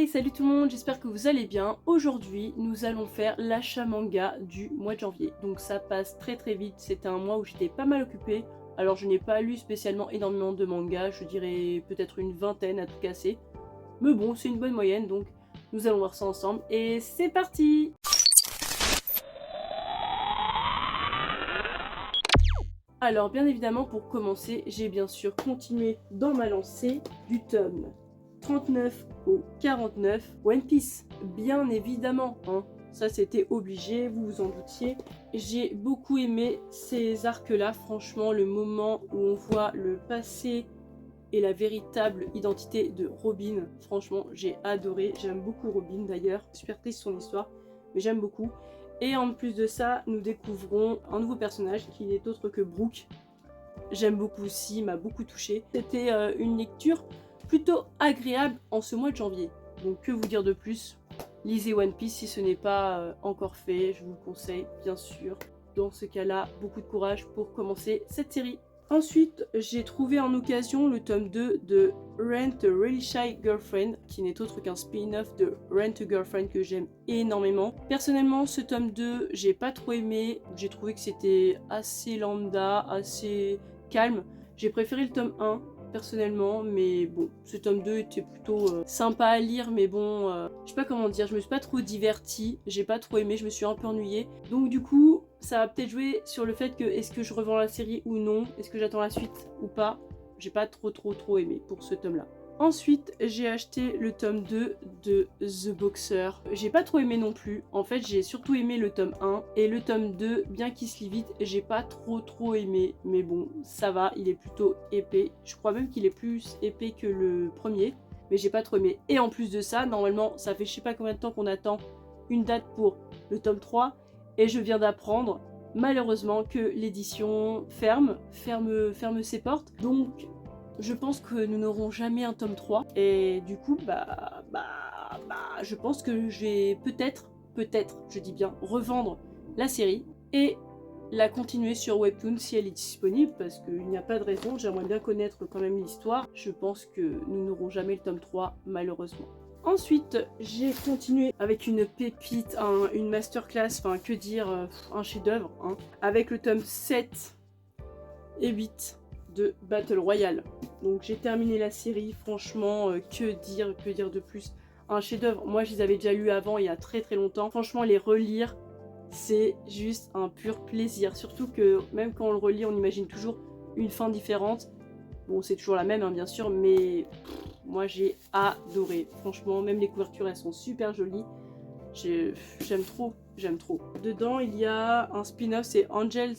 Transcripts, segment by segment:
Hey, salut tout le monde, j'espère que vous allez bien. Aujourd'hui, nous allons faire l'achat manga du mois de janvier. Donc ça passe très très vite, c'était un mois où j'étais pas mal occupée. Alors je n'ai pas lu spécialement énormément de mangas, je dirais peut-être une vingtaine à tout casser. Mais bon, c'est une bonne moyenne, donc nous allons voir ça ensemble. Et c'est parti! Alors bien évidemment, pour commencer, j'ai bien sûr continué dans ma lancée du tome 39 au 49, One Piece, bien évidemment, hein. Ça c'était obligé, vous vous en doutiez. J'ai beaucoup aimé ces arcs-là, franchement, le moment où on voit le passé et la véritable identité de Robin, franchement j'ai adoré, j'aime beaucoup Robin d'ailleurs, super triste son histoire, mais j'aime beaucoup. Et en plus de ça, nous découvrons un nouveau personnage qui n'est autre que Brook. J'aime beaucoup aussi, m'a beaucoup touché. C'était une lecture plutôt agréable en ce mois de janvier. Donc que vous dire de plus? Lisez One Piece si ce n'est pas encore fait, je vous le conseille bien sûr. Dans ce cas-là, beaucoup de courage pour commencer cette série. Ensuite, j'ai trouvé en occasion le tome 2 de Rent a Really Shy Girlfriend, qui n'est autre qu'un spin-off de Rent a Girlfriend que j'aime énormément. Personnellement, ce tome 2, j'ai pas trop aimé. J'ai trouvé que c'était assez lambda, assez calme. J'ai préféré le tome 1, personnellement, mais bon, ce tome 2 était plutôt sympa à lire, mais bon, je sais pas comment dire, je me suis pas trop divertie, j'ai pas trop aimé, je me suis un peu ennuyée. Donc du coup, ça va peut-être jouer sur le fait que est-ce que je revends la série ou non, est-ce que j'attends la suite ou pas. J'ai pas trop aimé pour ce tome-là. Ensuite, j'ai acheté le tome 2 de The Boxer. J'ai pas trop aimé non plus. En fait, j'ai surtout aimé le tome 1. Et le tome 2, bien qu'il se lit vite, j'ai pas trop aimé. Mais bon, ça va, il est plutôt épais. Je crois même qu'il est plus épais que le premier. Mais j'ai pas trop aimé. Et en plus de ça, normalement, ça fait je sais pas combien de temps qu'on attend une date pour le tome 3. Et je viens d'apprendre, malheureusement, que l'édition ferme ses portes. Donc je pense que nous n'aurons jamais un tome 3 et du coup je pense que je vais peut-être, je dis bien, revendre la série et la continuer sur Webtoon si elle est disponible parce qu'il n'y a pas de raison, j'aimerais bien connaître quand même l'histoire. Je pense que nous n'aurons jamais le tome 3 malheureusement. Ensuite, j'ai continué avec une pépite, une masterclass, enfin que dire, un chef-d'œuvre, hein, avec le tome 7 et 8 de Battle Royale. Donc j'ai terminé la série, franchement, que dire de plus? Un chef-d'œuvre, moi je les avais déjà lus avant il y a très longtemps. Franchement, les relire, c'est juste un pur plaisir. Surtout que même quand on le relit, on imagine toujours une fin différente. Bon, c'est toujours la même, hein, bien sûr, mais moi j'ai adoré. Franchement, même les couvertures, elles sont super jolies. J'aime trop. Dedans, il y a un spin-off, c'est Angels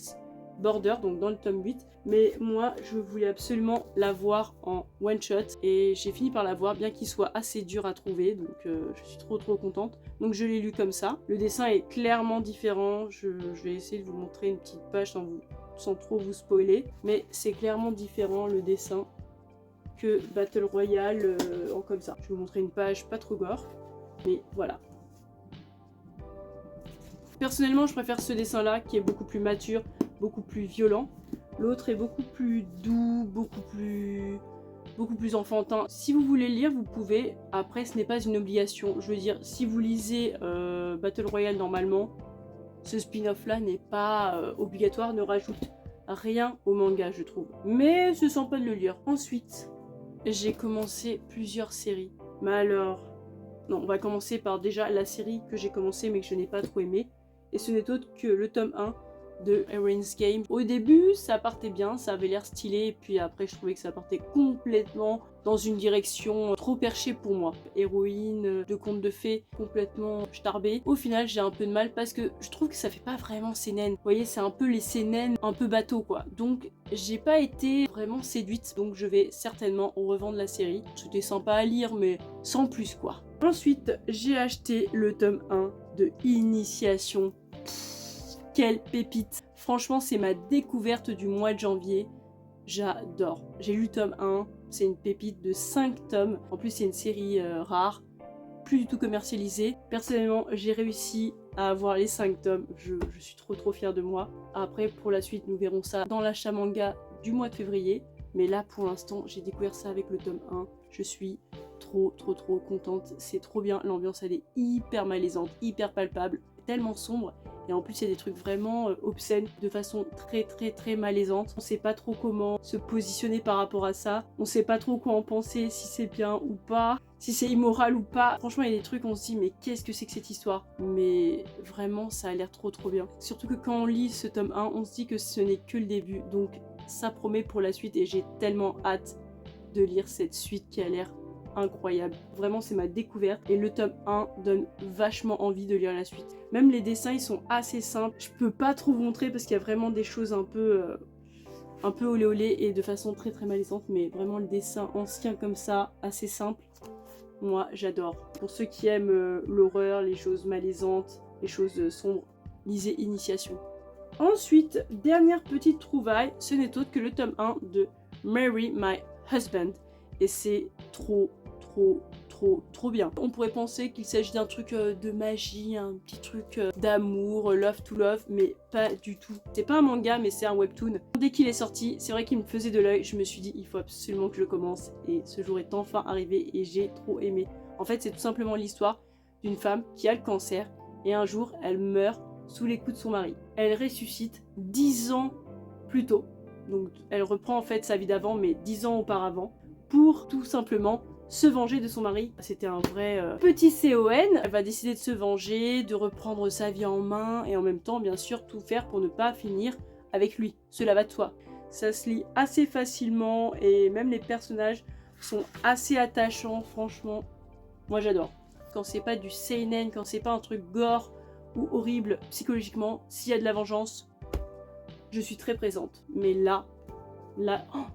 Border, donc dans le tome 8, mais moi je voulais absolument l'avoir en one shot et j'ai fini par l'avoir, bien qu'il soit assez dur à trouver, donc je suis trop contente. Donc je l'ai lu comme ça. Le dessin est clairement différent, je vais essayer de vous montrer une petite page sans trop vous spoiler, mais c'est clairement différent le dessin que Battle Royale en comme ça. Je vais vous montrer une page pas trop gore, mais voilà. Personnellement, je préfère ce dessin-là qui est beaucoup plus mature, beaucoup plus violent. L'autre est beaucoup plus doux, beaucoup plus enfantin. Si vous voulez lire, vous pouvez. Après, ce n'est pas une obligation. Je veux dire, si vous lisez Battle Royale normalement, ce spin-off-là n'est pas obligatoire, ne rajoute rien au manga, je trouve. Mais ce sent pas de le lire. Ensuite, j'ai commencé plusieurs séries. Mais alors... Non, on va commencer par déjà la série que j'ai commencé mais que je n'ai pas trop aimé. Et ce n'est autre que le tome 1 de Erin's Game. Au début, ça partait bien, ça avait l'air stylé, et puis après, je trouvais que ça partait complètement dans une direction trop perchée pour moi. Héroïne de conte de fées, complètement starbée. Au final, j'ai un peu de mal parce que je trouve que ça fait pas vraiment seinen. Vous voyez, c'est un peu les seinen, un peu bateau quoi. Donc, j'ai pas été vraiment séduite, donc je vais certainement revendre la série. C'était sympa à lire, mais sans plus quoi. Ensuite, j'ai acheté le tome 1 de Initiation. Quelle pépite! Franchement, c'est ma découverte du mois de janvier. J'adore. J'ai lu le tome 1, c'est une pépite de 5 tomes. En plus, c'est une série rare, plus du tout commercialisée. Personnellement, j'ai réussi à avoir les 5 tomes. Je suis trop fière de moi. Après, pour la suite, nous verrons ça dans l'achat manga du mois de février. Mais là, pour l'instant, j'ai découvert ça avec le tome 1. Je suis trop contente, c'est trop bien, l'ambiance elle est hyper malaisante, hyper palpable, tellement sombre. Et en plus il y a des trucs vraiment obscènes de façon très malaisante. On sait pas trop comment se positionner par rapport à ça. On sait pas trop quoi en penser, si c'est bien ou pas, si c'est immoral ou pas. Franchement il y a des trucs on se dit mais qu'est-ce que c'est que cette histoire? Mais vraiment ça a l'air trop bien. Surtout que quand on lit ce tome 1, on se dit que ce n'est que le début. Donc ça promet pour la suite et j'ai tellement hâte de lire cette suite qui a l'air incroyable. Vraiment c'est ma découverte et le tome 1 donne vachement envie de lire la suite. Même les dessins ils sont assez simples. Je peux pas trop vous montrer parce qu'il y a vraiment des choses un peu olé olé et de façon très malaisante, mais vraiment le dessin ancien comme ça, assez simple, moi j'adore. Pour ceux qui aiment l'horreur, les choses malaisantes, les choses sombres, lisez Initiation. Ensuite, dernière petite trouvaille, ce n'est autre que le tome 1 de Marry My Husband. Et c'est trop bien. On pourrait penser qu'il s'agit d'un truc de magie, un petit truc d'amour, love to love, mais pas du tout. C'est pas un manga, mais c'est un webtoon. Dès qu'il est sorti, c'est vrai qu'il me faisait de l'œil. Je me suis dit, il faut absolument que je le commence. Et ce jour est enfin arrivé et j'ai trop aimé. En fait, c'est tout simplement l'histoire d'une femme qui a le cancer et un jour, elle meurt sous les coups de son mari. Elle ressuscite 10 ans plus tôt. Donc, elle reprend en fait sa vie d'avant, mais 10 ans auparavant, pour tout simplement se venger de son mari. C'était un vrai petit CON. Elle va décider de se venger, de reprendre sa vie en main et en même temps, bien sûr, tout faire pour ne pas finir avec lui. Cela va de soi. Ça se lit assez facilement et même les personnages sont assez attachants, franchement. Moi, j'adore. Quand c'est pas du seinen, quand c'est pas un truc gore ou horrible psychologiquement, s'il y a de la vengeance, je suis très présente. Mais là, oh,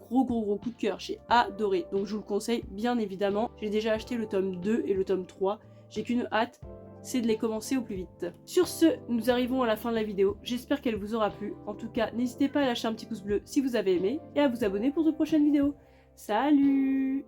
gros coup de cœur, j'ai adoré. Donc je vous le conseille bien évidemment. J'ai déjà acheté le tome 2 et le tome 3. J'ai qu'une hâte, c'est de les commencer au plus vite. Sur ce, nous arrivons à la fin de la vidéo. J'espère qu'elle vous aura plu. En tout cas, n'hésitez pas à lâcher un petit pouce bleu si vous avez aimé et à vous abonner pour de prochaines vidéos. Salut!